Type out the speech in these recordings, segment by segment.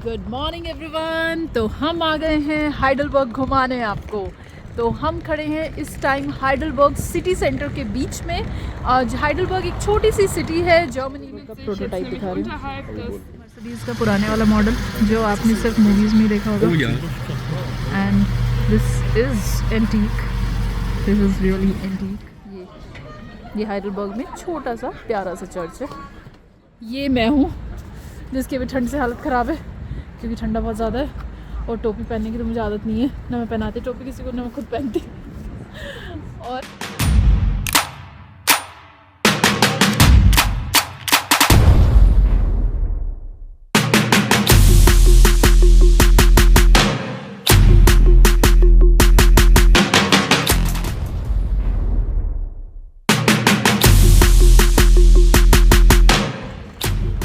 Good morning everyone. तो हम आ गए हैं हाइडलबर्ग घुमाने आपको। तो हम खड़े हैं इस टाइम हाइडलबर्ग सिटी सेंटर के बीच में। हाइडलबर्ग एक छोटी सी सिटी है जर्मनी में। प्रोटोटाइप दिखा रही हूँ, मर्सिडीज का पुराने वाला मॉडल जो आपने सिर्फ मूवीज़ में देखा होगा। And this is antique, this is really antique. ये हाइडलबर्ग में छोटा सा प्यारा सा चर्च है। ये मैं हूँ जिसकी भी ठंड से हालत ख़राब है क्योंकि ठंडा बहुत ज़्यादा है और टोपी पहनने की तो मुझे आदत नहीं है, ना मैं पहनाती टोपी किसी को, ना मैं खुद पहनती। और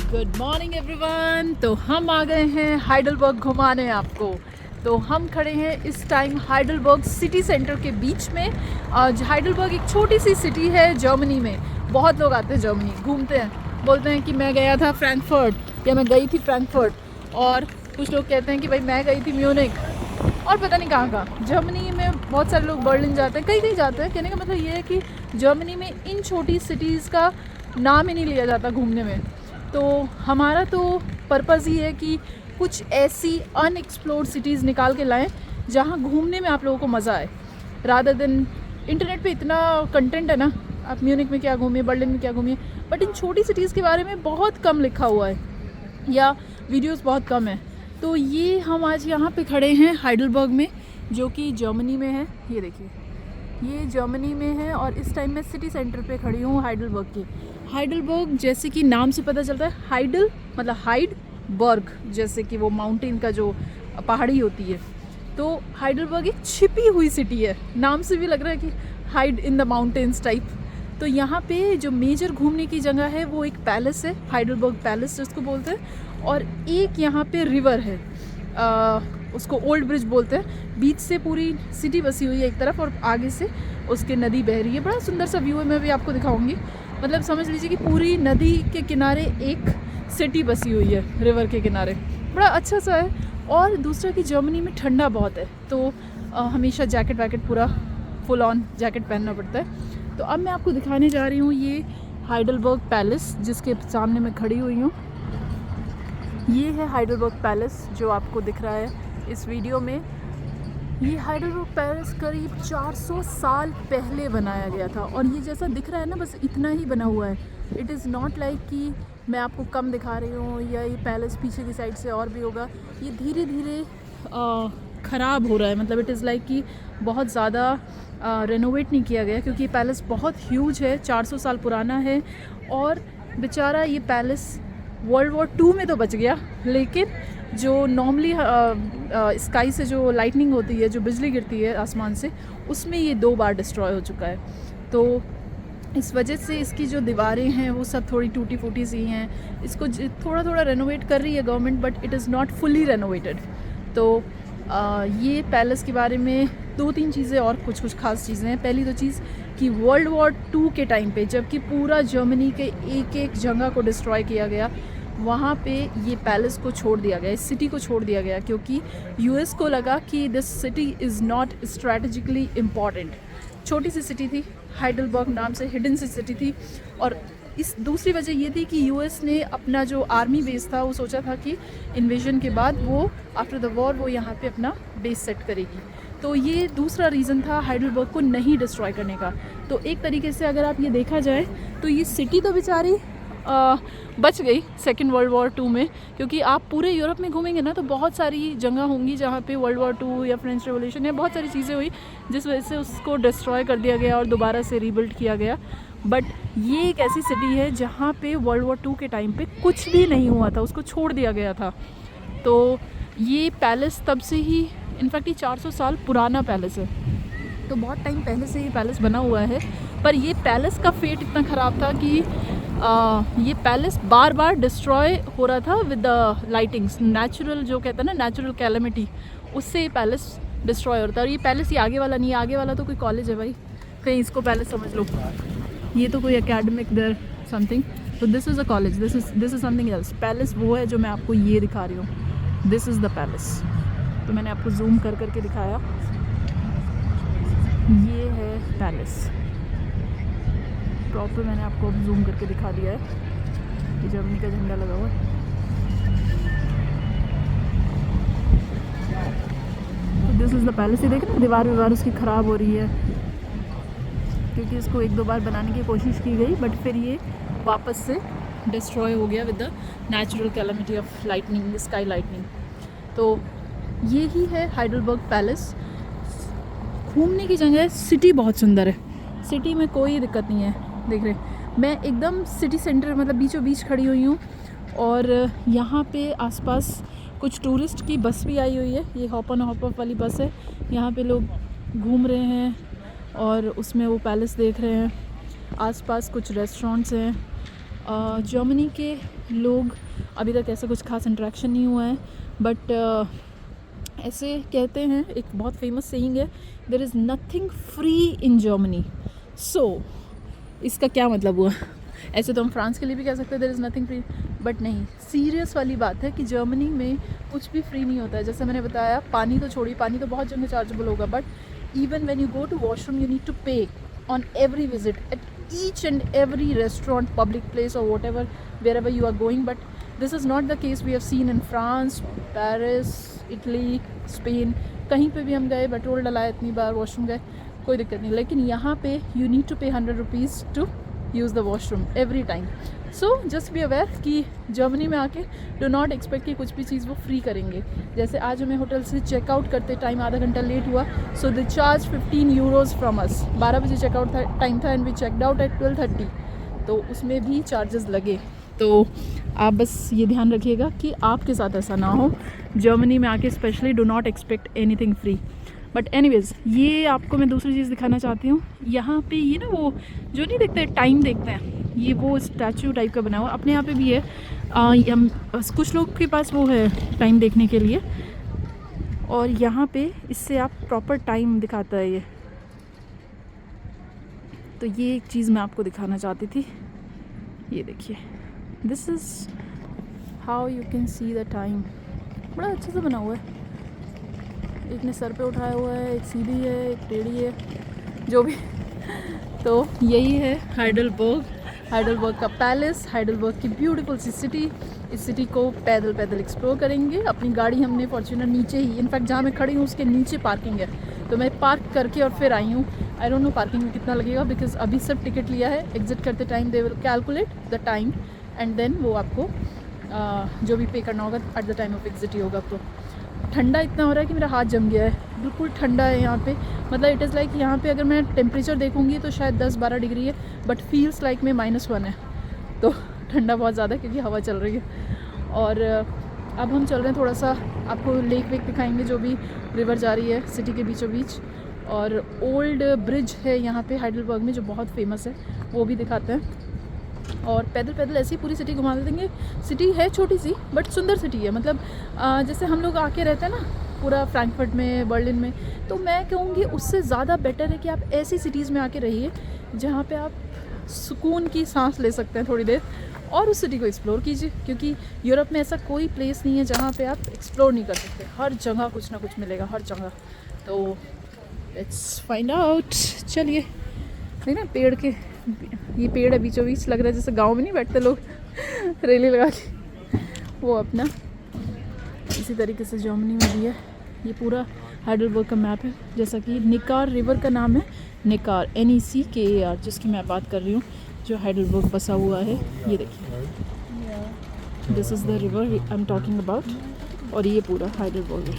गुड मॉर्निंग एवरीवन। तो हम आ गए हैं हाइडलबर्ग घुमाने आपको। तो हम खड़े हैं इस टाइम हाइडलबर्ग सिटी सेंटर के बीच में। हाइडलबर्ग एक छोटी सी सिटी है जर्मनी में। बहुत लोग आते हैं जर्मनी, घूमते हैं, बोलते हैं कि मैं गया था फ्रैंकफर्ट या मैं गई थी फ्रैंकफर्ट, और कुछ लोग कहते हैं कि भाई मैं गई थी म्यूनिक, और पता नहीं कहाँ कहाँ। जर्मनी में बहुत सारे लोग बर्लिन जाते हैं, कई कई जाते हैं। कहने का मतलब ये है कि जर्मनी में इन छोटी सिटीज़ का नाम ही नहीं लिया जाता घूमने में। तो हमारा तो पर्पज़ ही है कि कुछ ऐसी अनएक्सप्लोर्ड सिटीज़ निकाल के लाएं जहां घूमने में आप लोगों को मज़ा आए, रादर देन इंटरनेट पे इतना कंटेंट है ना, आप म्यूनिक में क्या घूमिए, बर्लिन में क्या घूमिए, बट इन छोटी सिटीज़ के बारे में बहुत कम लिखा हुआ है या वीडियोस बहुत कम है। तो ये हम आज यहाँ पे खड़े हैं हाइडलबर्ग में, जो कि जर्मनी में है। ये देखिए, ये जर्मनी में है और इस टाइम मैं सिटी सेंटर पे खड़ी हूँ हाइडलबर्ग की। हाइडलबर्ग जैसे कि नाम से पता चलता है, हाइडल मतलब हाइड, बर्ग जैसे कि वो माउंटेन का जो पहाड़ी होती है। तो हाइडलबर्ग एक छिपी हुई सिटी है, नाम से भी लग रहा है कि hide in the mountains type. तो यहाँ पे जो मेजर घूमने की जगह है वो एक पैलेस है, हाइडलबर्ग पैलेस जिसको बोलते हैं, और एक यहाँ पे रिवर है, उसको ओल्ड ब्रिज बोलते हैं। बीच से पूरी सिटी बसी हुई है एक तरफ और आगे से उसके नदी बह रही है। बड़ा सुंदर सा व्यू है, मैं भी आपको दिखाऊंगी। मतलब समझ लीजिए कि पूरी नदी के किनारे एक सिटी बसी हुई है, रिवर के किनारे। बड़ा अच्छा सा है। और दूसरा कि जर्मनी में ठंडा बहुत है, तो हमेशा जैकेट वैकेट पूरा फुल ऑन जैकेट पहनना पड़ता है। तो अब मैं आपको दिखाने जा रही हूँ ये हाइडलबर्ग पैलेस जिसके सामने मैं खड़ी हुई हूँ। ये है हाइडलबर्ग पैलेस जो आपको दिख रहा है इस वीडियो में। ये हाइडलबर्ग पैलेस करीब 400 साल पहले बनाया गया था और ये जैसा दिख रहा है ना, बस इतना ही बना हुआ है। इट इज़ नॉट लाइक कि मैं आपको कम दिखा रही हूँ या ये पैलेस पीछे की साइड से और भी होगा। ये धीरे धीरे ख़राब हो रहा है, मतलब इट इज़ लाइक कि बहुत ज़्यादा रेनोवेट नहीं किया गया क्योंकि ये पैलेस बहुत ह्यूज है, 400 साल पुराना है। और बेचारा ये पैलेस वर्ल्ड वॉर 2 में तो बच गया, लेकिन जो नॉर्मली स्काई से जो लाइटनिंग होती है, जो बिजली गिरती है आसमान से, उसमें ये 2 बार डिस्ट्रॉय हो चुका है। तो इस वजह से इसकी जो दीवारें हैं वो सब थोड़ी टूटी फूटी सी हैं। इसको थोड़ा थोड़ा रेनोवेट कर रही है government, but it is not fully renovated. तो ये पैलेस के बारे में 2-3 चीज़ें और कुछ खास चीज़ें हैं। पहली तो चीज़ कि वर्ल्ड वॉर 2 के टाइम पे, जबकि पूरा जर्मनी के एक एक जगह को डिस्ट्रॉय किया गया, वहाँ पे ये पैलेस को छोड़ दिया गया, इस सिटी को छोड़ दिया गया, क्योंकि यूएस को लगा कि this city is not strategically important. छोटी सी सिटी थी, हाइडलबर्ग नाम से हिडन सी सिटी थी। और इस दूसरी वजह ये थी कि यूएस ने अपना जो आर्मी बेस था वो सोचा था कि इन्वेजन के बाद वो आफ्टर द वॉर वो यहाँ पे अपना बेस सेट करेगी। तो ये दूसरा रीज़न था हाइडलबर्ग को नहीं डिस्ट्रॉय करने का। तो एक तरीके से अगर आप ये देखा जाए तो ये सिटी तो बेचारी बच गई सेकेंड वर्ल्ड वॉर 2 में, क्योंकि आप पूरे यूरोप में घूमेंगे ना तो बहुत सारी जगह होंगी जहाँ पे वर्ल्ड वॉर 2 या फ्रेंच रेवोल्यूशन या बहुत सारी चीज़ें हुई जिस वजह से उसको डिस्ट्रॉय कर दिया गया और दोबारा से रीबिल्ड किया गया। बट ये एक ऐसी सिटी है जहाँ पे वर्ल्ड वॉर 2 के टाइम पे कुछ भी नहीं हुआ था, उसको छोड़ दिया गया था। तो ये पैलेस तब से ही, इनफैक्ट ये 400 साल पुराना पैलेस है, तो बहुत टाइम पहले से ये पैलेस बना हुआ है। पर ये पैलेस का फेट इतना ख़राब था कि ये पैलेस बार बार डिस्ट्रॉय हो रहा था विद द लाइटिंग्स। नेचुरल जो कहते हैं ना, नेचुरल कैलेमिटी, उससे ये पैलेस डिस्ट्रॉय होता है। और ये पैलेस ये आगे वाला नहीं है, आगे वाला तो कोई कॉलेज है भाई, कहीं इसको पैलेस समझ लो। ये तो कोई एकेडमिक देयर समथिंग, तो this is a college, this is something else. Palace वो है जो मैं आपको ये दिखा रही हूँ। This is the palace. तो मैंने आपको जूम कर करके दिखाया, ये है पैलेस प्रॉपर। मैंने आपको अब जूम करके दिखा दिया है, ये जर्मनी का झंडा लगा हुआ है। तो दिस इज़ द पैलेस। ये देखें ना, दीवार उसकी ख़राब हो रही है क्योंकि इसको 1-2 बार बनाने की कोशिश की गई, बट फिर ये वापस से डिस्ट्रॉय हो गया with the natural calamity of lightning, sky lightning. तो ये ही है हाइडलबर्ग पैलेस। घूमने की जगह है, सिटी बहुत सुंदर है, सिटी में कोई दिक्कत नहीं है। देख रहे मैं एकदम सिटी सेंटर मतलब बीचों बीच खड़ी हुई हूँ, और यहाँ पे आसपास कुछ टूरिस्ट की बस भी आई हुई है। ये हॉप ऑन हॉप ऑफ वाली बस है, यहाँ पे लोग घूम रहे हैं और उसमें वो पैलेस देख रहे हैं। आसपास कुछ रेस्टोरेंट्स हैं। जर्मनी के लोग अभी तक ऐसा कुछ खास इंटरेक्शन नहीं हुआ है, बट ऐसे कहते हैं, एक बहुत फेमस सेइंग है, there is nothing free in Germany. So इसका क्या मतलब हुआ? ऐसे तो हम फ्रांस के लिए भी कह सकते हैं there is nothing free, but नहीं, सीरियस वाली बात है कि जर्मनी में कुछ भी फ्री नहीं होता है। जैसे मैंने बताया, पानी तो छोड़िए, पानी तो बहुत जगह चार्जेबल होगा, but even when you go to washroom you need to pay on every visit at each and every restaurant, public place or whatever, wherever you are going. But this is not the case we have seen in France, Paris, Italy, Spain. कहीं पे भी हम गए, petrol डलाया, इतनी बार washroom गए, कोई दिक्कत नहीं। लेकिन यहाँ पे you need to pay 100 rupees to use the washroom every time. So just be aware कि जर्मनी में आके do not expect कि कुछ भी चीज़ वो फ्री करेंगे। जैसे आज हमें होटल से चेकआउट करते टाइम आधा घंटा लेट हुआ, so they charge 15 euros from us। 12 बजे चेकआउट टाइम था and we checked out at 12:30, तो उसमें भी चार्जेस लगे। तो आप बस ये ध्यान रखिएगा कि आपके साथ ऐसा ना हो। जर्मनी में आके specially do not expect anything free. But anyways, ये आपको मैं दूसरी चीज़ दिखाना चाहती हूँ। यहाँ पे ये ना वो जो नहीं देखते टाइम देखते हैं, ये वो स्टैचू टाइप का बना हुआ अपने यहाँ पे भी है। कुछ लोग के पास वो है टाइम देखने के लिए, और यहाँ पे इससे आप प्रॉपर टाइम दिखाता है ये। तो ये एक चीज़ मैं आपको दिखाना चाहती थी, ये देखिए, this is how you can see the time. बड़ा अच्छे से बना हुआ है, एक ने सर पे उठाया हुआ है, एक सीधी है, एक टेढ़ी है, जो भी। तो यही है हाइडलबर्ग का पैलेस, हाइडलबर्ग की ब्यूटीफुल सी सिटी। इस सिटी को पैदल पैदल एक्सप्लोर करेंगे। अपनी गाड़ी हमने फॉर्च्यूनर नीचे ही, इनफैक्ट जहाँ मैं खड़ी हूँ उसके नीचे पार्किंग है, तो मैं पार्क करके और फिर आई हूँ। आई डोंट नो पार्किंग में कितना लगेगा, बिकॉज अभी सब टिकट लिया है। एग्जिट करते time they will calculate the time and then वो आपको जो भी पे करना होगा at the time of exit ही होगा। तो ठंडा इतना हो रहा है कि मेरा हाथ जम गया है, बिल्कुल ठंडा है यहाँ पे। मतलब इट इज़ लाइक यहाँ पे अगर मैं टेम्परेचर देखूँगी तो शायद 10-12 डिग्री है, बट फील्स लाइक में -1 है। तो ठंडा बहुत ज़्यादा है क्योंकि हवा चल रही है। और अब हम चल रहे हैं, थोड़ा सा आपको लेक वेक दिखाएंगे, जो भी रिवर जा रही है सिटी के बीचों बीच। और ओल्ड ब्रिज है यहाँ पे हाइडलबर्ग में जो बहुत फेमस है, वो भी दिखाते हैं। और पैदल पैदल ऐसे ही पूरी सिटी घुमा देंगे। सिटी है छोटी सी बट सुंदर सिटी है। मतलब जैसे हम लोग आके रहते हैं ना पूरा फ्रैंकफर्ट में, बर्लिन में, तो मैं कहूँगी उससे ज़्यादा बेटर है कि आप ऐसी सिटीज़ में आके रहिए जहाँ पे आप सुकून की सांस ले सकते हैं थोड़ी देर, और उस सिटी को एक्सप्लोर कीजिए। क्योंकि यूरोप में ऐसा कोई प्लेस नहीं है जहाँ पे आप एक्सप्लोर नहीं कर सकते, हर जगह कुछ ना कुछ मिलेगा, हर जगह। तो लेट्स फाइंड आउट। चलिए, नहीं ना, पेड़ के ये पेड़ है बीचों बीच, लग रहा है जैसे गांव में नहीं बैठते लोग रेली लगा के, वो अपना इसी तरीके से जर्मनी में भी है। ये पूरा हाइडलबर्ग का मैप है। जैसा कि निकार रिवर का नाम है, निकार NECKAR, जिसकी मैं बात कर रही हूँ, जो हाइडलबर्ग बसा हुआ है। ये देखिए, this is the river I am talking about, और ये पूरा हाइडलबर्ग है।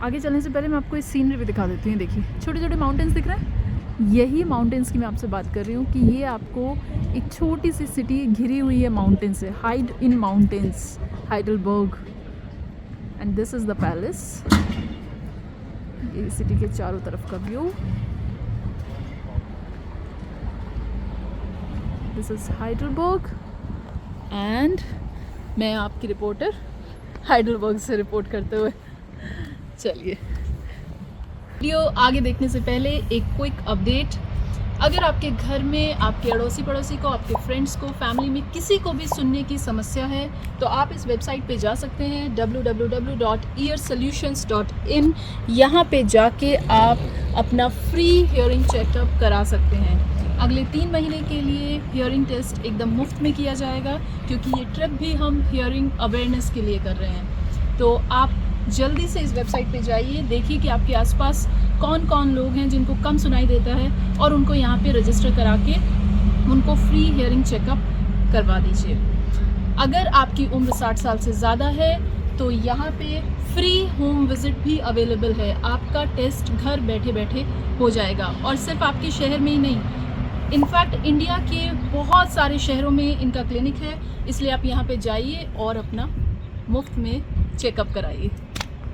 आगे चलने से पहले मैं आपको इस सीनरी भी दिखा देती हूँ। देखिए, छोटे छोटे माउंटेन्स दिख रहे हैं, यही माउंटेन्स की मैं आपसे बात कर रही हूँ कि ये आपको एक छोटी सी सिटी घिरी हुई है माउंटेन से, hide in mountains, Heidelberg. And this is the palace. ये सिटी के चारों तरफ का view. This is Heidelberg and मैं आपकी रिपोर्टर हाइडलबर्ग से रिपोर्ट करते हुए। चलिए, वीडियो आगे देखने से पहले एक क्विक अपडेट। अगर आपके घर में आपके अड़ोसी पड़ोसी को, आपके फ्रेंड्स को, फैमिली में किसी को भी सुनने की समस्या है तो आप इस वेबसाइट पे जा सकते हैं www.earsolutions.in। यहाँ पे जाके आप अपना फ्री हियरिंग चेकअप करा सकते हैं। अगले 3 महीने के लिए हियरिंग टेस्ट एकदम मुफ्त में किया जाएगा, क्योंकि ये ट्रिप भी हम हियरिंग अवेयरनेस के लिए कर रहे हैं। तो आप जल्दी से इस वेबसाइट पे जाइए, देखिए कि आपके आसपास कौन कौन लोग हैं जिनको कम सुनाई देता है, और उनको यहाँ पे रजिस्टर करा के उनको फ्री हियरिंग चेकअप करवा दीजिए। अगर आपकी उम्र 60 साल से ज़्यादा है तो यहाँ पे फ्री होम विज़िट भी अवेलेबल है। आपका टेस्ट घर बैठे बैठे हो जाएगा, और सिर्फ आपके शहर में ही नहीं, इनफैक्ट इंडिया के बहुत सारे शहरों में इनका क्लिनिक है। इसलिए आप यहाँ पे जाइए और अपना मुफ्त में चेकअप कराइए।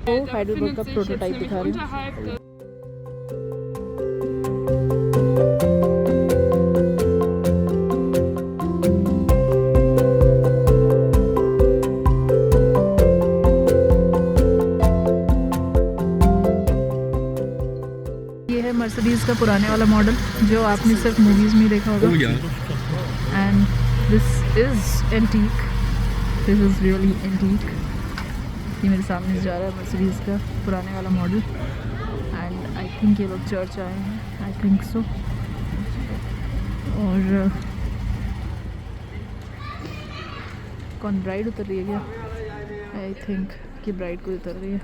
तो हाइडलबर्ग का प्रोटोटाइप दिखा रही हूँ। ये है मर्सिडीज़ का पुराने वाला मॉडल जो आपने सिर्फ मूवीज़ में देखा होगा। And this is antique, this is really antique. ये मेरे सामने से जा रहा है मर्सिडीज़ का पुराने वाला मॉडल। एंड आई थिंक ये लोग चर्च आए हैं, आई थिंक सो। और कौन ब्राइड उतर रही है क्या? आई थिंक कि ब्राइड को उतर रही है।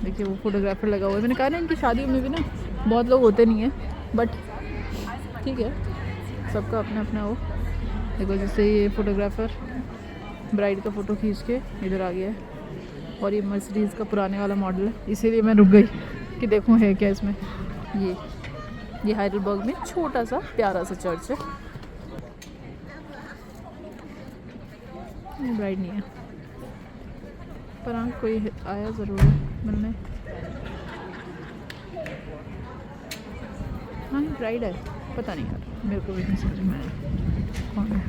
देखिए वो फोटोग्राफर लगा हुआ है। मैंने कहा ना इनकी शादियों में भी ना बहुत लोग होते नहीं हैं, बट ठीक है, सबका अपना अपना वो। देखो जैसे ये फोटोग्राफर ब्राइड का फ़ोटो खींच के इधर आ गया है, और ये मर्सिडीज़ का पुराने वाला मॉडल है, इसीलिए मैं रुक गई कि देखूँ है क्या इसमें। ये हाइडलबर्ग में छोटा सा प्यारा सा चर्च है। ये ब्राइड नहीं है, पर हाँ कोई आया ज़रूर है मिलने। हाँ ब्राइड है, पता नहीं यार, मेरे को भी नहीं समझ में आया कौन है।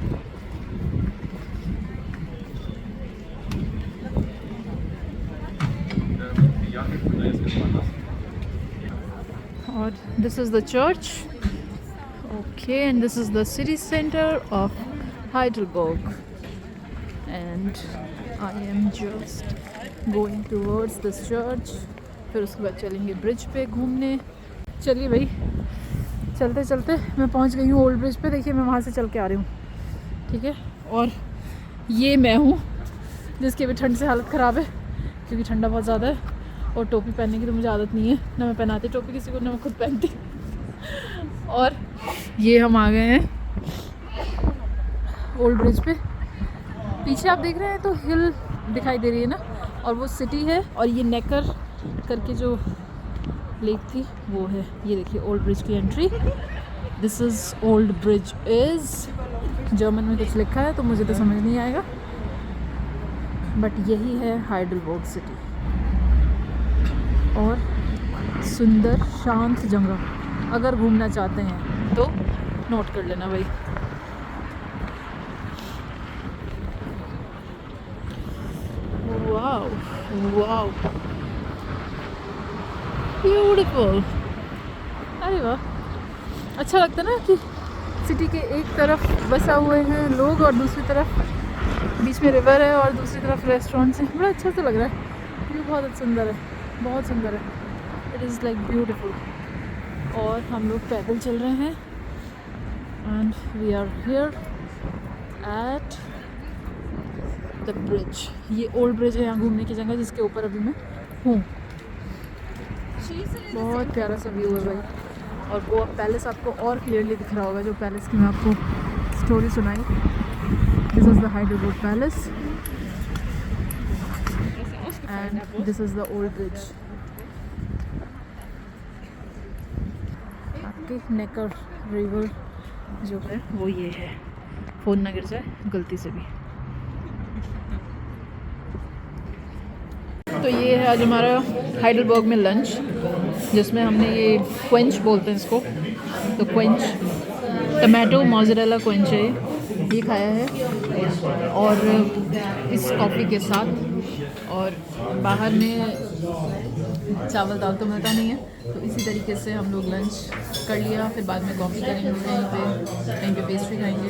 और this is the church, okay, and this is the city centre of Heidelberg, and I am just going towards this church. फिर उसके बाद चलेंगे ब्रिज पे घूमने। चलिए भाई, चलते चलते मैं पहुंच गई हूँ ओल्ड ब्रिज पे। देखिए मैं वहाँ से चल के आ रही हूँ, ठीक है। और ये मैं हूँ जिसकी अभी ठंड से हालत ख़राब है, क्योंकि ठंडा बहुत ज़्यादा है, और टोपी पहनने की तो मुझे आदत नहीं है, ना मैं पहनाती टोपी किसी को, ना मैं खुद पहनती। और ये हम आ गए हैं ओल्ड ब्रिज पे। पीछे आप देख रहे हैं तो हिल दिखाई दे रही है ना, और वो सिटी है, और ये नेकर करके जो लेक थी वो है। ये देखिए ओल्ड ब्रिज की entry. This is old bridge is, German में कुछ लिखा है तो मुझे तो समझ नहीं आएगा, बट यही है हाइडलबर्ग सिटी। और सुंदर शांत जगह, अगर घूमना चाहते हैं तो नोट कर लेना भाई। Wow wow, beautiful. अरे वाह, अच्छा लगता है ना कि सिटी के एक तरफ बसा हुए हैं लोग, और दूसरी तरफ बीच में रिवर है, और दूसरी तरफ रेस्टोरेंट्स हैं। बड़ा अच्छा सा लग रहा है। ये बहुत सुंदर है, बहुत सुंदर है। It is like beautiful. और हम लोग पैदल चल रहे हैं, and we are here at the bridge. ये ओल्ड ब्रिज है यहाँ घूमने की जगह, जिसके ऊपर अभी मैं हूँ। बहुत प्यारा सा व्यू है भाई। और गोवा पैलेस आपको और क्लियरली दिख रहा होगा, जो पैलेस की मैं आपको स्टोरी सुनाई। This is the Heidelberg palace, and this is the old bridge. आपके नेकर रिवर जो है वो ये है। फ़ोन ना गिर जाए गलती से भी। तो ये है आज हमारा हाइडलबर्ग में लंच, जिसमें हमने ये क्वेंच बोलते हैं इसको, तो क्वेंच टमाटो मोज़रेला क्वेंच है ये खाया है, और इस कॉफ़ी के साथ। और बाहर में चावल दाल तो मिलता नहीं है, तो इसी तरीके से हम लोग लंच कर लिया, फिर बाद में कॉफ़ी करेंगे कहीं पे पेस्ट्री खाएंगे।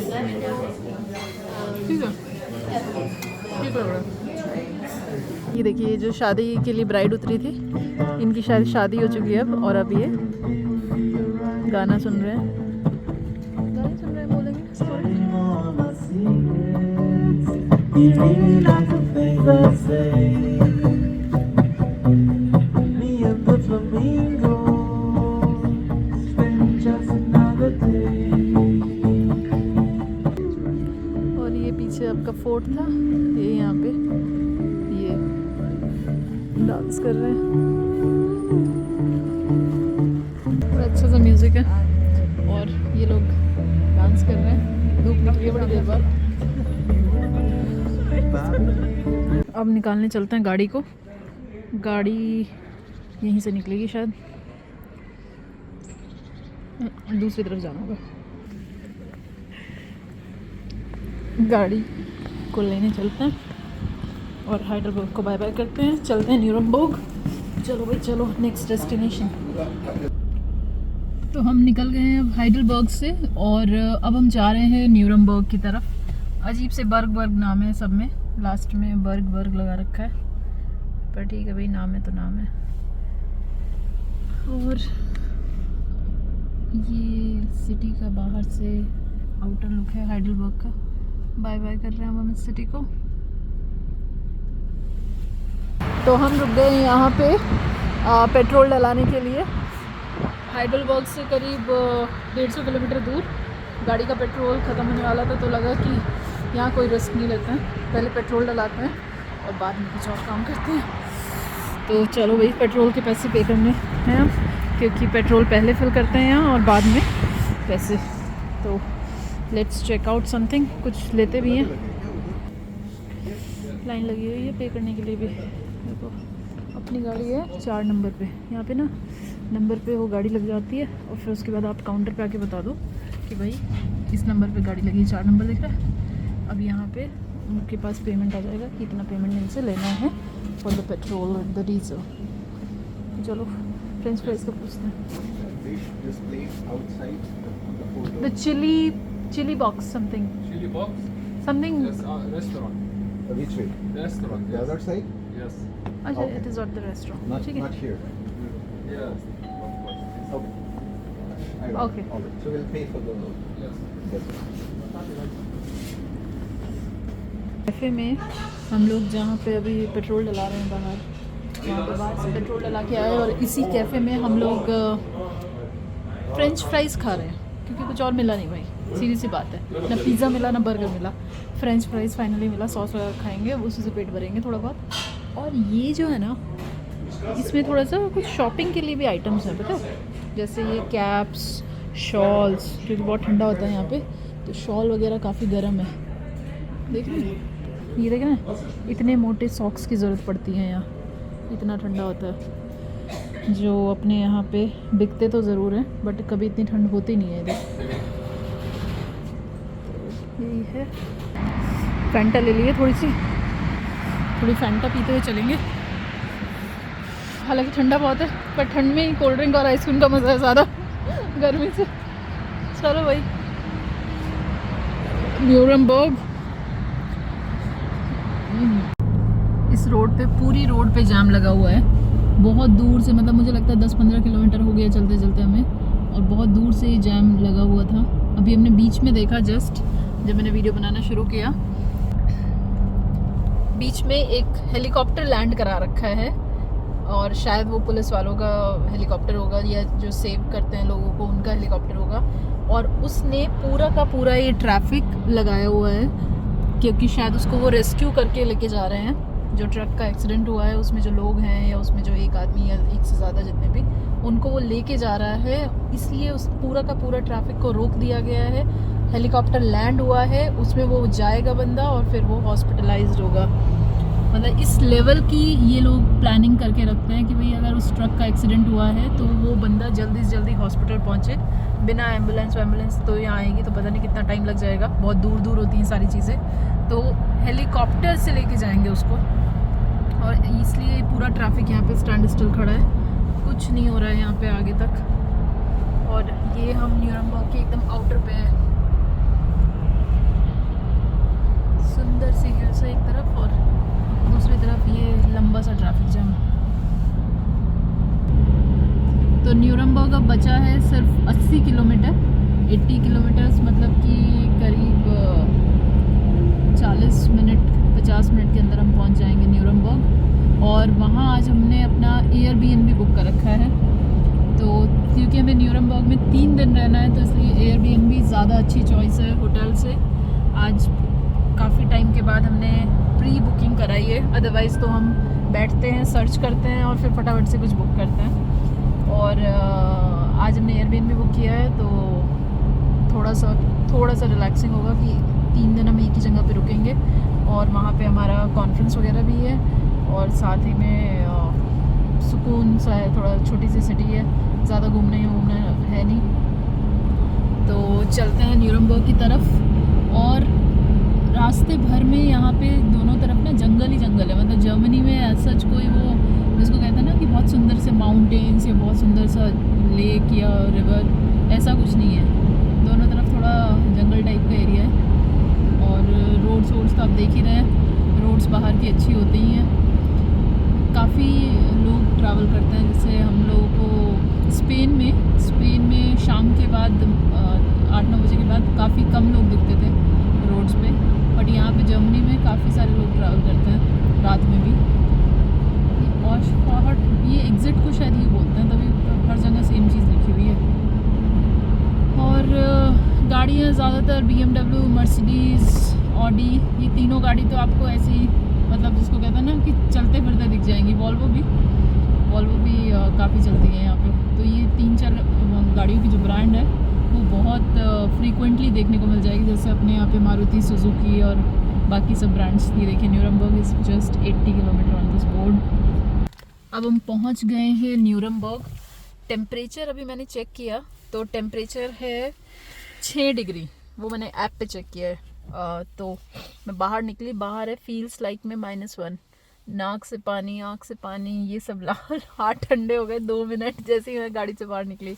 ठीक है, ठीक लग रहा है। ये देखिए, जो शादी के लिए ब्राइड उतरी थी, इनकी शादी हो चुकी है अब ये गाना सुन रहे हैं, बोलेंगे और ये पीछे आपका फोर्ट था, ये यहाँ पे ये डांस कर रहे हैं, बड़ा अच्छा सा म्यूजिक है और ये लोग डांस कर रहे हैं। धूप निकली है बड़ी देर बाद। अब निकालने चलते हैं गाड़ी को, गाड़ी यहीं से निकलेगी शायद, दूसरी तरफ जाना होगा। गाड़ी को लेने चलते हैं और हाइडलबर्ग को बाय बाय करते हैं, चलते हैं न्यूरमबर्ग। चलो भाई चलो, नेक्स्ट डेस्टिनेशन। तो हम निकल गए हैं अब हाइडलबर्ग से और अब हम जा रहे हैं न्यूरमबर्ग की तरफ। अजीब से बर्ग नाम है सब में, लास्ट में बर्ग लगा रखा है, पर ठीक है भाई, नाम है तो नाम है। और ये सिटी का बाहर से आउटर लुक है हाइडलबर्ग का। बाय बाय कर रहे हैं हम इस सिटी को। तो हम रुक गए यहाँ पे पेट्रोल डलाने के लिए। हाइडलबर्ग से करीब 150 किलोमीटर दूर गाड़ी का पेट्रोल ख़त्म होने वाला था, तो लगा कि यहाँ कोई रिस्क नहीं लेते हैं, पहले पेट्रोल डलाते हैं और बाद में कुछ और काम करते हैं। तो चलो भाई, पेट्रोल के पैसे पे करने हैं हम, क्योंकि पेट्रोल पहले फिल करते हैं यहाँ और बाद में पैसे। तो लेट्स चेक आउट समथिंग, कुछ लेते भी हैं। लाइन लगी हुई है पे करने के लिए भी। देखो अपनी गाड़ी है 4 नंबर पे, यहाँ पे ना नंबर पे वो गाड़ी लग जाती है और फिर उसके बाद आप काउंटर पे आके बता दो कि भाई इस नंबर पे गाड़ी लगी, 4 नंबर दिख रहा है। अब यहाँ पे उनके पास पेमेंट आ जाएगा कि इतना पेमेंट इनसे लेना है for the petrol and the diesel. चलो फ्रेंच फ्राइज का पूछते हैं। The chilli box something. Chili box? Something. Yes, restaurant. Which way? Restaurant. The Yes. other side? Yes. अच्छा, Okay. it is at the restaurant. Not, ठीक है। not here. Yes. Okay. I will. Okay. All right. So we'll pay for the. Yes. Cafe में हम लोग जहाँ पे अभी petrol डला रहे हैं बाहर, वहाँ पे बाहर से पेट्रोल डला के आए और इसी कैफ़े में हम लोग फ्रेंच फ्राइज़ खा रहे हैं, क्योंकि कुछ और मिला नहीं भाई, सीधी सी बात है। ना पिज़्ज़ा मिला ना बर्गर मिला, फ्रेंच फ्राइज़ फाइनली मिला। सॉस वगैरह खाएंगे, उसी से पेट भरेंगे थोड़ा बहुत। और ये जो है ना, इसमें थोड़ा सा कुछ शॉपिंग के लिए भी आइटम्स हैं, पता है, जैसे ये कैप्स, शॉल्स, क्योंकि बहुत ठंडा होता है यहाँ पे, तो शॉल वगैरह काफ़ी गर्म है। देख रहे हैं, ये देख रहे हैं, इतने मोटे सॉक्स की ज़रूरत पड़ती है यहाँ, इतना ठंडा होता है। जो अपने यहाँ पे बिकते तो ज़रूर हैं, बट कभी इतनी ठंड होती नहीं है इधर। यही है, फैंटा ले लिए थोड़ी फैंटा पीते हुए चलेंगे। हालांकि ठंडा बहुत है, पर ठंड में ही कोल्ड ड्रिंक और आइसक्रीम का मज़ा है ज़्यादा गर्मी से। चलो भाई, न्यूरमबर्ग। इस रोड पे, पूरी रोड पे जाम लगा हुआ है, बहुत दूर से, मतलब मुझे लगता है 10-15 किलोमीटर हो गया चलते चलते हमें, और बहुत दूर से ये जाम लगा हुआ था। अभी हमने बीच में देखा, जस्ट जब मैंने वीडियो बनाना शुरू किया, बीच में एक हेलीकॉप्टर लैंड करा रखा है, और शायद वो पुलिस वालों का हेलीकॉप्टर होगा, या जो सेव करते हैं लोगों को उनका हेलीकॉप्टर होगा। और उसने पूरा का पूरा ये ट्रैफिक लगाया हुआ है, क्योंकि शायद उसको वो रेस्क्यू करके लेके जा रहे हैं। जो ट्रक का एक्सीडेंट हुआ है उसमें जो लोग हैं, या उसमें जो एक आदमी या एक से ज़्यादा जितने भी, उनको वो लेके जा रहा है, इसलिए उस पूरा का पूरा ट्रैफिक को रोक दिया गया है। हेलीकॉप्टर लैंड हुआ है, उसमें वो जाएगा बंदा और फिर वो हॉस्पिटलाइज्ड होगा। मतलब इस लेवल की ये लोग प्लानिंग करके रखते हैं कि भाई अगर उस ट्रक का एक्सीडेंट हुआ है तो वो बंदा जल्दी से जल्दी हॉस्पिटल पहुँचे। बिना एम्बुलेंस तो यहाँ आएगी तो पता नहीं कितना टाइम लग जाएगा, बहुत दूर दूर होती हैं सारी चीज़ें, तो हेलीकॉप्टर से लेके जाएंगे उसको और इसलिए पूरा ट्रैफिक यहाँ पे स्टैंड स्टिल खड़ा है, कुछ नहीं हो रहा है यहाँ पे आगे तक। और ये हम न्यूरमबर्ग के एकदम आउटर पे हैं। सुंदर सी हिल्स है एक तरफ और दूसरी तरफ ये लंबा सा ट्रैफिक जाम। तो न्यूरमबर्ग अब बचा है सिर्फ 80 किलोमीटर, 80 किलोमीटर्स मतलब कि करीब 40 मिनट 50 मिनट के अंदर हम पहुंच जाएंगे न्यूरमबर्ग। और वहाँ आज हमने अपना एयरबीएनबी बुक कर रखा है। तो क्योंकि हमें न्यूरमबर्ग में 3 दिन रहना है तो इसलिए एयरबीएनबी ज़्यादा अच्छी चॉइस है होटल से। आज काफ़ी टाइम के बाद हमने प्री बुकिंग कराई है, अदरवाइज़ तो हम बैठते हैं, सर्च करते हैं और फिर फटाफट से कुछ बुक करते हैं। और आज हमने एयरबीएनबी बुक किया है तो थोड़ा सा रिलैक्सिंग होगा कि 3 दिन हम एक ही जगह पे रुकेंगे और वहाँ पे हमारा कॉन्फ्रेंस वगैरह भी है और साथ ही में सुकून सा है, थोड़ा छोटी सी सिटी है, ज़्यादा घूमना है नहीं। तो चलते हैं न्यूरमबर्ग की तरफ। और रास्ते भर में यहाँ पे दोनों तरफ ना जंगल ही जंगल है। मतलब जर्मनी में ऐसा कोई वो जिसको कहते हैं ना कि बहुत सुंदर से माउंटेन्स या बहुत सुंदर सा लेक या रिवर, ऐसा कुछ नहीं है। दोनों तरफ थोड़ा जंगल टाइप का एरिया है। और रोड्स तो आप देख ही रहे हैं, रोड्स बाहर की अच्छी होती ही हैं। काफ़ी लोग ट्रैवल करते हैं। जैसे हम लोगों को स्पेन में शाम के बाद 8-9 बजे के बाद काफ़ी कम लोग दिखते थे रोड्स पे, बट यहाँ पे जर्मनी में काफ़ी सारे लोग ट्रैवल करते हैं रात में भी। और ये एग्ज़िट को शायद ये बोलते हैं, तभी हर जगह सेम चीज़ लिखी हुई है। और गाड़ियाँ ज़्यादातर BMW, मर्सिडीज़, ऑडी, ये तीनों गाड़ी तो आपको ऐसी मतलब जिसको कहते हैं ना कि चलते फिरते दिख जाएंगी। वॉल्वो भी काफ़ी चलती है यहाँ पे। तो ये 3-4 गाड़ियों की जो ब्रांड है वो बहुत फ्रीक्वेंटली देखने को मिल जाएगी। जैसे अपने यहाँ पे मारुति सुजुकी और बाकी सब ब्रांड्स। ये देखिए Nuremberg is just 80 kilometre on this board. अब हम पहुँच गए हैं न्यूरमबर्ग। टेम्परेचर अभी मैंने चेक किया तो टेम्परेचर है 6 डिग्री, वो मैंने ऐप पे चेक किया है। तो मैं बाहर निकली, बाहर है फील्स लाइक में -1। नाक से पानी, आँख से पानी, ये सब लाल, हाथ ठंडे हो गए 2 मिनट जैसे ही मैं गाड़ी से बाहर निकली।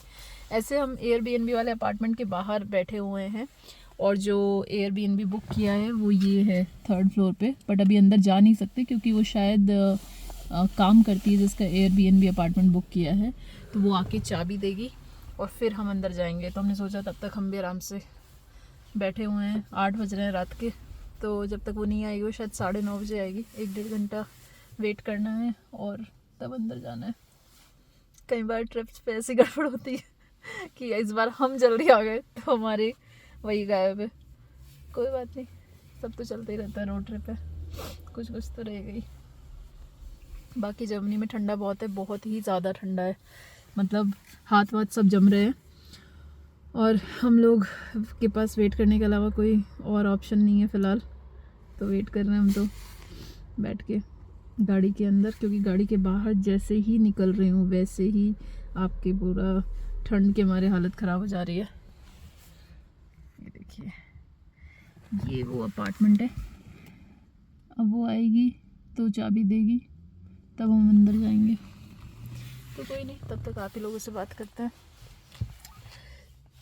ऐसे हम एयरबीएनबी वाले अपार्टमेंट के बाहर बैठे हुए हैं और जो एयरबीएनबी बुक किया है वो ये है 3rd फ्लोर पे। बट अभी अंदर जा नहीं सकते क्योंकि वो शायद काम करती है जिसका एयरबीएनबी अपार्टमेंट बुक किया है, तो वो आके चाबी देगी और फिर हम अंदर जाएंगे। तो हमने सोचा तब तक हम भी आराम से बैठे हुए हैं। 8 बज रहे हैं रात के, तो जब तक वो नहीं आएगी, वो शायद 9:30 बजे आएगी। 1-1.5 घंटा वेट करना है और तब अंदर जाना है। कई बार ट्रिप्स पे ऐसी गड़बड़ होती है कि इस बार हम जल्दी आ गए तो हमारे वही गायब है। कोई बात नहीं, सब तो चलते ही रहता है, रोड ट्रिप है, कुछ तो रह गई। बाकी जर्मनी में ठंडा बहुत है, बहुत ही ज़्यादा ठंडा है। मतलब हाथ सब जम रहे हैं और हम लोग के पास वेट करने के अलावा कोई और ऑप्शन नहीं है फ़िलहाल। तो वेट कर रहे हैं हम तो बैठ के गाड़ी के अंदर, क्योंकि गाड़ी के बाहर जैसे ही निकल रही हूँ वैसे ही आपके पूरा ठंड के मारे हालत ख़राब हो जा रही है। ये देखिए, ये वो अपार्टमेंट है। अब वो आएगी तो चाबी देगी, तब हम अंदर जाएंगे। तो कोई नहीं, तब तक आप ही लोगों से बात करते हैं।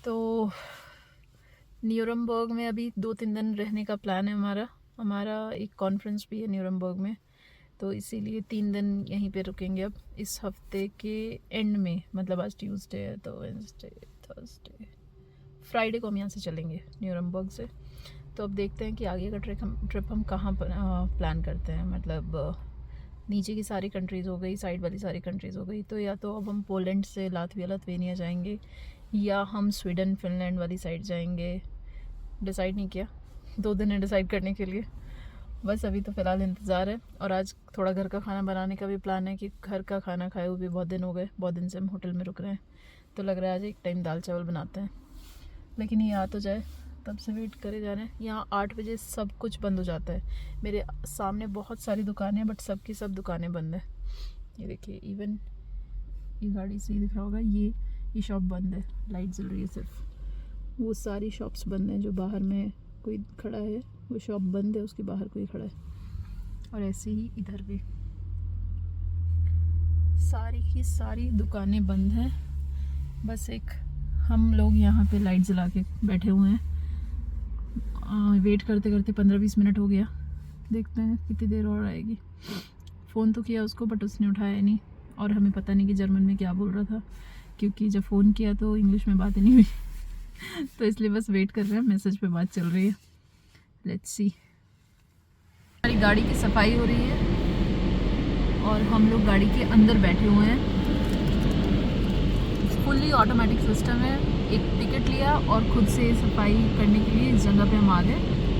तो न्यूरमबर्ग में अभी 2-3 दिन रहने का प्लान है हमारा एक कॉन्फ्रेंस भी है न्यूरमबर्ग में, तो इसीलिए 3 दिन यहीं पे रुकेंगे अब इस हफ्ते के एंड में। मतलब आज ट्यूसडे है तो वेडनेसडे, थर्सडे, फ्राइडे को हम यहाँ से चलेंगे न्यूरमबर्ग से। तो अब देखते हैं कि आगे का ट्रिप हम कहाँ प्लान करते हैं। मतलब नीचे की सारी कंट्रीज़ हो गई, साइड वाली सारी कंट्रीज़ हो गई, तो या तो अब हम पोलैंड से लातविया जाएंगे या हम स्वीडन फिनलैंड वाली साइड जाएंगे। डिसाइड नहीं किया, 2 दिन है डिसाइड करने के लिए। बस अभी तो फ़िलहाल इंतज़ार है। और आज थोड़ा घर का खाना बनाने का भी प्लान है कि घर का खाना खाए हुए भी बहुत दिन हो गए, बहुत दिन से हम होटल में रुक रहे हैं, तो लग रहा है आज एक टाइम दाल चावल बनाते हैं। लेकिन ये आ तो जाए, तब से वेट करे जा रहे हैं। यहाँ 8 बजे सब कुछ बंद हो जाता है। मेरे सामने बहुत सारी दुकानें हैं बट सब की सब दुकानें बंद हैं। ये देखिए, इवन ये गाड़ी से ही दिख रहा होगा, ये शॉप बंद है, लाइट जल रही है सिर्फ। वो सारी शॉप्स बंद हैं। जो बाहर में कोई खड़ा है वो शॉप बंद है, उसके बाहर कोई खड़ा है। और ऐसे ही इधर भी सारी की सारी दुकानें बंद हैं, बस एक हम लोग यहाँ पे लाइट जला के बैठे हुए हैं। वेट करते करते 15-20 मिनट हो गया, देखते हैं कितनी देर और आएगी। फ़ोन तो किया उसको बट उसने उठाया नहीं, और हमें पता नहीं कि जर्मन में क्या बोल रहा था, क्योंकि जब फ़ोन किया तो इंग्लिश में बात नहीं हुई तो इसलिए बस वेट कर रहे हैं, मैसेज पे बात चल रही है। Let's see. हमारी गाड़ी की सफाई हो रही है और हम लोग गाड़ी के अंदर बैठे हुए हैं। फुल्ली ऑटोमेटिक सिस्टम है। एक टिकट लिया और खुद से सफाई करने के लिए इस जगह पे हम आ गए।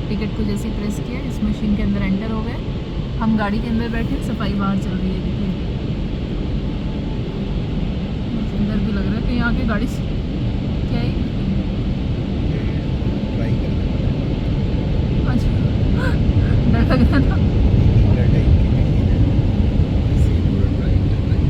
टिकट को जैसे ही प्रेस किया इस मशीन के अंदर एंटर हो गए। हम गाड़ी के अंदर बैठे, सफाई बाहर चल रही है। देखिए सुंदर भी लग रहा है। कहीं आके गाड़ी से क्या है? ट्राई करने वाला है। अच्छा डर लग रहा था। हीटर टाइप की मशीन है, इसे पूरा ट्राई कर रहा है।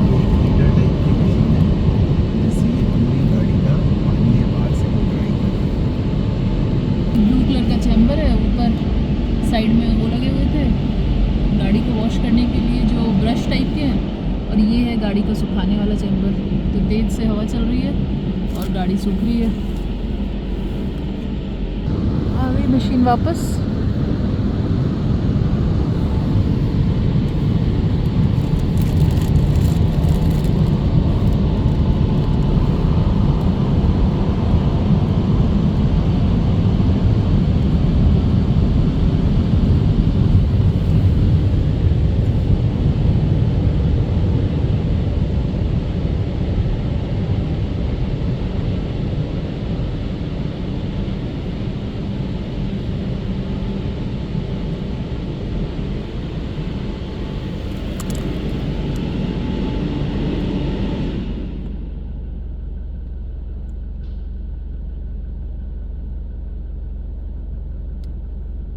ये एक हीटर टाइप की मशीन है, जिससे ये पूरी गाड़ी का पानी है बाहर से वो ड्राई कर रहा है। ब्लू कलर का चैम्बर है, ऊपर साइड में वो लगे हुए थे गाड़ी को वॉश करने के लिए, जो ब्रश टाइप के हैं। और ये है गाड़ी को सुखाने वाला चैम्बर। तो तेज से हवा चल रही है और गाड़ी सूख रही है। आ गई मशीन वापस।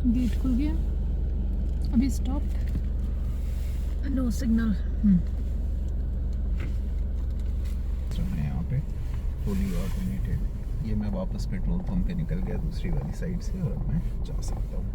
गेट खुल गया, अभी स्टॉप, नो सिग्नल। है यहाँ पे फुली ऑटोमेटेड। ये मैं वापस पेट्रोल पंप पे निकल गया दूसरी वाली साइड से और मैं जा सकता हूँ।